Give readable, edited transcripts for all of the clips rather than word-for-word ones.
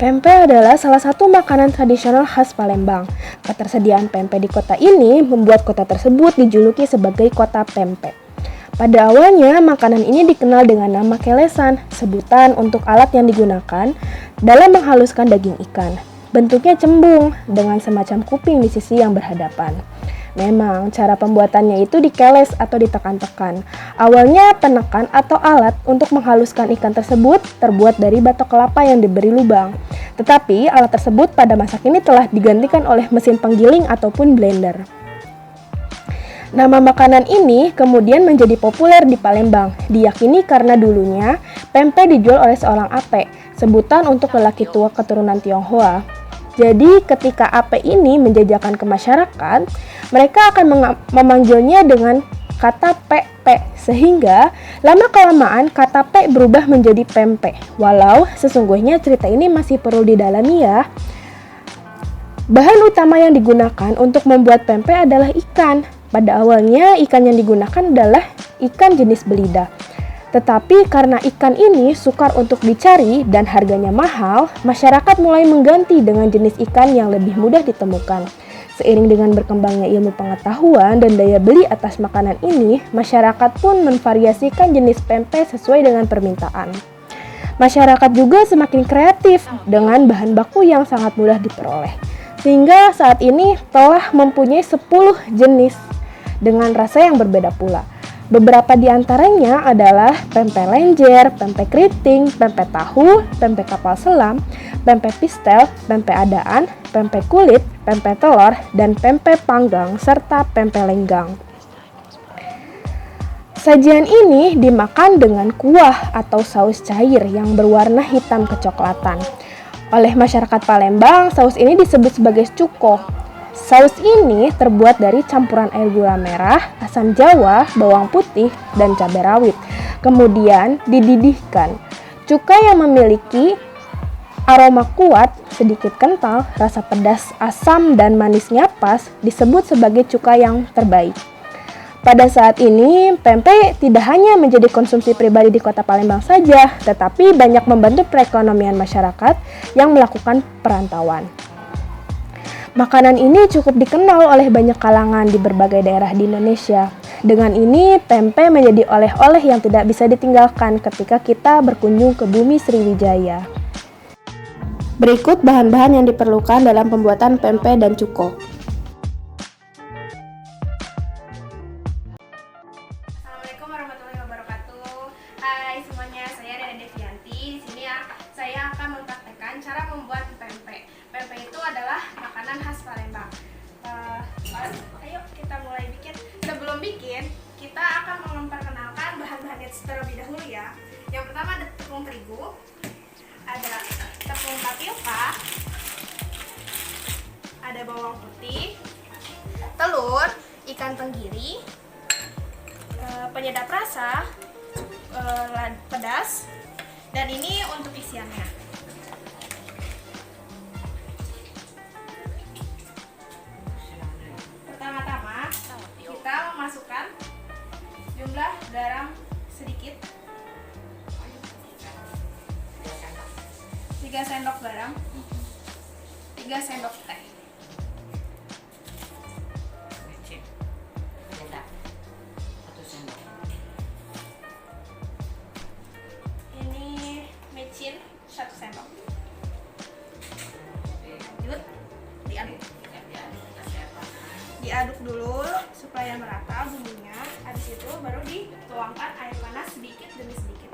Pempek adalah salah satu makanan tradisional khas Palembang. Ketersediaan pempek di kota ini membuat kota tersebut dijuluki sebagai kota pempek. Pada awalnya, makanan ini dikenal dengan nama kelesan, sebutan untuk alat yang digunakan dalam menghaluskan daging ikan. Bentuknya cembung, dengan semacam kuping di sisi yang berhadapan. Memang, cara pembuatannya itu dikeles atau ditekan-tekan. Awalnya, penekan atau alat untuk menghaluskan ikan tersebut terbuat dari batok kelapa yang diberi lubang. Tetapi, alat tersebut pada masa kini telah digantikan oleh mesin penggiling ataupun blender. Nama makanan ini kemudian menjadi populer di Palembang, diyakini karena dulunya pempek dijual oleh seorang ape, sebutan untuk lelaki tua keturunan Tionghoa. Jadi ketika ape ini menjajakan ke masyarakat, mereka akan memanggilnya dengan kata pek-pek, sehingga lama-kelamaan kata pek berubah menjadi pempek. Walau sesungguhnya cerita ini masih perlu didalami ya. Bahan utama yang digunakan untuk membuat pempek adalah ikan. Pada awalnya ikan yang digunakan adalah ikan jenis belida. Tetapi karena ikan ini sukar untuk dicari dan harganya mahal, masyarakat mulai mengganti dengan jenis ikan yang lebih mudah ditemukan. Seiring dengan berkembangnya ilmu pengetahuan dan daya beli atas makanan ini, masyarakat pun menvariasikan jenis pempek sesuai dengan permintaan. Masyarakat juga semakin kreatif dengan bahan baku yang sangat mudah diperoleh. Sehingga saat ini telah mempunyai 10 jenis dengan rasa yang berbeda pula. Beberapa di antaranya adalah pempek lenjer, pempek keriting, pempek tahu, pempek kapal selam, pempek pistel, pempek adaan, pempek kulit, pempek telur, dan pempek panggang, serta pempek lenggang. Sajian ini dimakan dengan kuah atau saus cair yang berwarna hitam kecoklatan. Oleh masyarakat Palembang, saus ini disebut sebagai cuko. Saus ini terbuat dari campuran air gula merah, asam jawa, bawang putih, dan cabai rawit. Kemudian dididihkan. Cuka yang memiliki aroma kuat, sedikit kental, rasa pedas, asam, dan manisnya pas disebut sebagai cuka yang terbaik. Pada saat ini, pempek tidak hanya menjadi konsumsi pribadi di kota Palembang saja, tetapi banyak membantu perekonomian masyarakat yang melakukan perantauan. Makanan ini cukup dikenal oleh banyak kalangan di berbagai daerah di Indonesia. Dengan ini, pempek menjadi oleh-oleh yang tidak bisa ditinggalkan ketika kita berkunjung ke bumi Sriwijaya. Berikut bahan-bahan yang diperlukan dalam pembuatan pempek dan cuko. Assalamualaikum warahmatullahi wabarakatuh. Hai semuanya, saya Dede Devianti. Di sini ya, saya akan mempraktekkan cara membuat pempek. Pempek itu adalah makanan khas Palembang. Ayo kita mulai bikin. Sebelum bikin, kita akan memperkenalkan bahan-bahannya terlebih dahulu ya. Yang pertama ada tepung terigu, ada tepung tapioka, ada bawang putih, telur, ikan tenggiri, penyedap rasa, pedas, dan ini untuk isiannya. Pertama-tama kita memasukkan jumlah garam sedikit, 3 sendok garam, 3 sendok teh. Ini mecin 1 sendok. Lanjut diaduk dulu supaya merata bumbunya. Habis itu baru dituangkan air panas sedikit demi sedikit.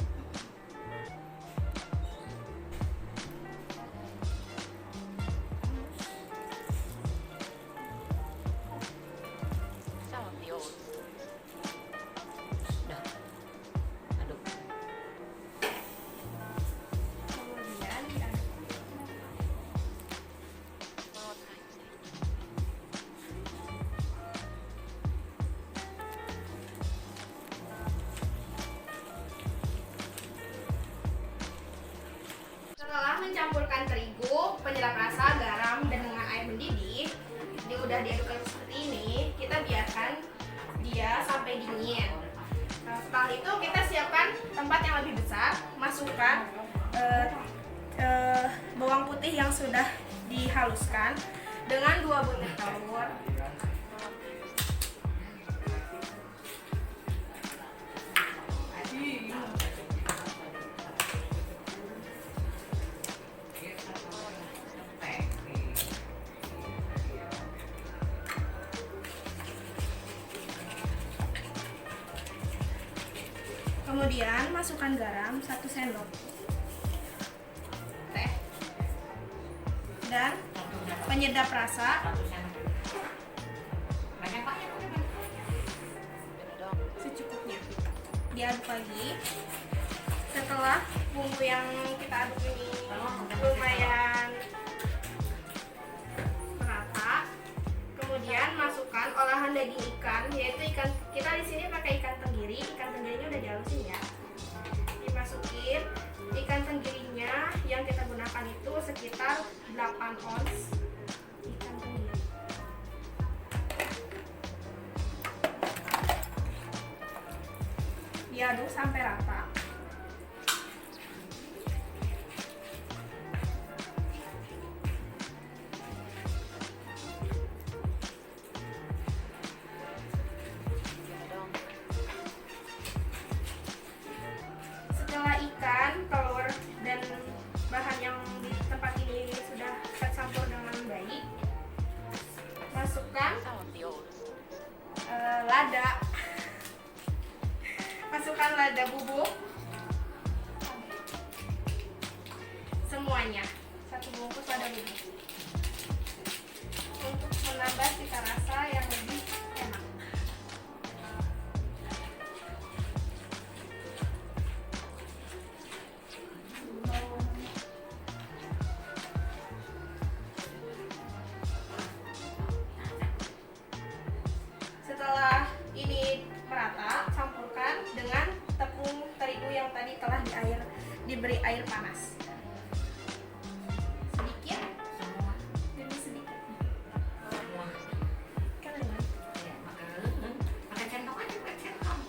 Kemudian diaduk. Setelah mencampurkan terigu, penyedap rasa, garam, dan dengan air mendidih, ini udah diaduk seperti ini, kita biarkan dia sampai dingin. Setelah itu kita siapkan tempat yang lebih besar, masukkan bawang putih yang sudah dihaluskan dengan 2 butir telur. Kemudian masukkan garam 1 sendok teh dan penyedap rasa secukupnya. Diaduk lagi. Setelah bumbu yang kita aduk ini lumayan merata, kemudian masukkan olahan daging ikan, yaitu ikan kita di sini pakai ikan tenggiri. Ikan tenggirinya udah dihalusin ya. Dimasukin ikan tenggirinya yang kita gunakan itu sekitar 8 ons ikan tenggiri. Diaduk sampai rata. Setelah ikan, telur, dan bahan yang di tempat ini sudah tercampur dengan baik, masukkan lada. Masukkan lada bubuk semuanya, 1 bungkus lada bubuk, untuk menambah cita rasa yang lebih enak. Setelah ini merata, campurkan dengan tepung terigu yang tadi telah diberi air panas. Sedikit demi sedikit. Kalian pakai centong aja, pakai centong.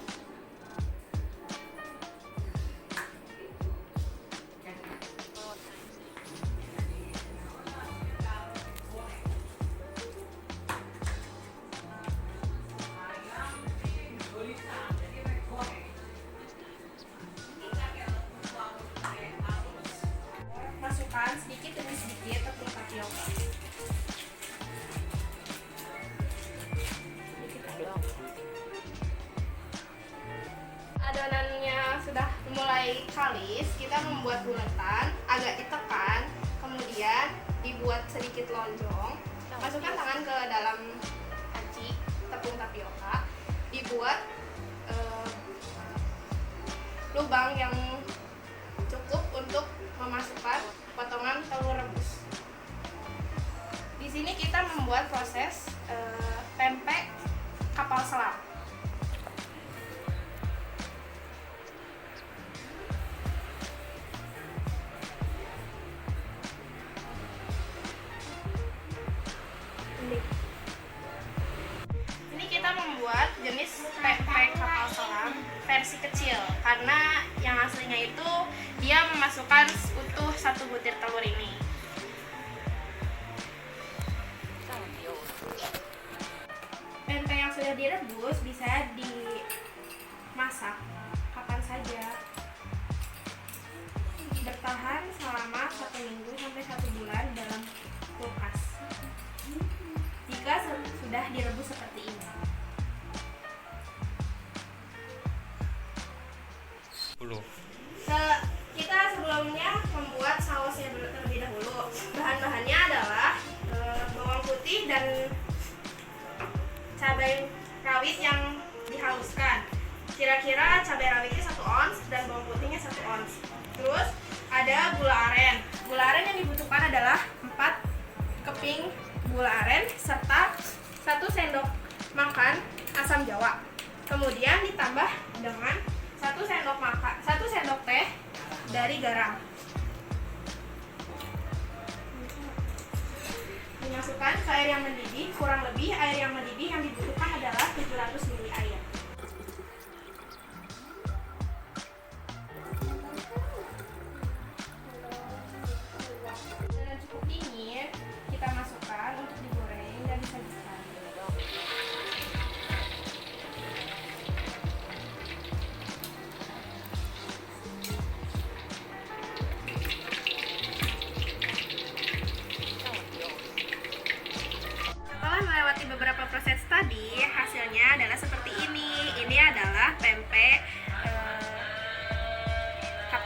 Masukkan sedikit demi sedikit tepung tapioka. Adonannya sudah mulai kalis, kita membuat bulatan, agak ditekan, kemudian dibuat sedikit lonjong. Masukkan tangan ke dalam panci tepung tapioka, dibuat lubang yang cukup untuk memasukkan potongan telur rebus. Di sini kita membuat proses pempek kapal selam. Ini kita membuat jenis pempek kapal selam versi kecil, karena yang aslinya itu dia memasukkan utuh 1 butir telur ini. Pempek yang sudah direbus bisa dimasak kapan saja, bertahan selama 1 minggu sampai 1 bulan dalam kulkas jika sudah direbus seperti ini. Kita sebelumnya membuat sausnya terlebih dahulu. Bahan-bahannya adalah bawang putih dan cabai rawit yang dihaluskan. Kira-kira cabai rawitnya 1 ons dan bawang putihnya 1 ons. Terus ada gula aren. Gula aren yang dibutuhkan adalah 4 keping gula aren serta 1 sendok makan asam jawa. Kemudian ditambah dengan 1 sendok teh dari garam. Dimasukkan ke air yang mendidih, kurang lebih air yang mendidih yang dibutuhkan adalah 700 ml air.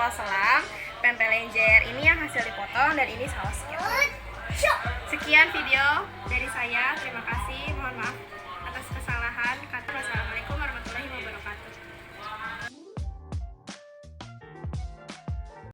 apel selang, pempek lenjer. Ini yang hasil dipotong dan ini sausnya. Sekian video dari saya. Terima kasih. Mohon maaf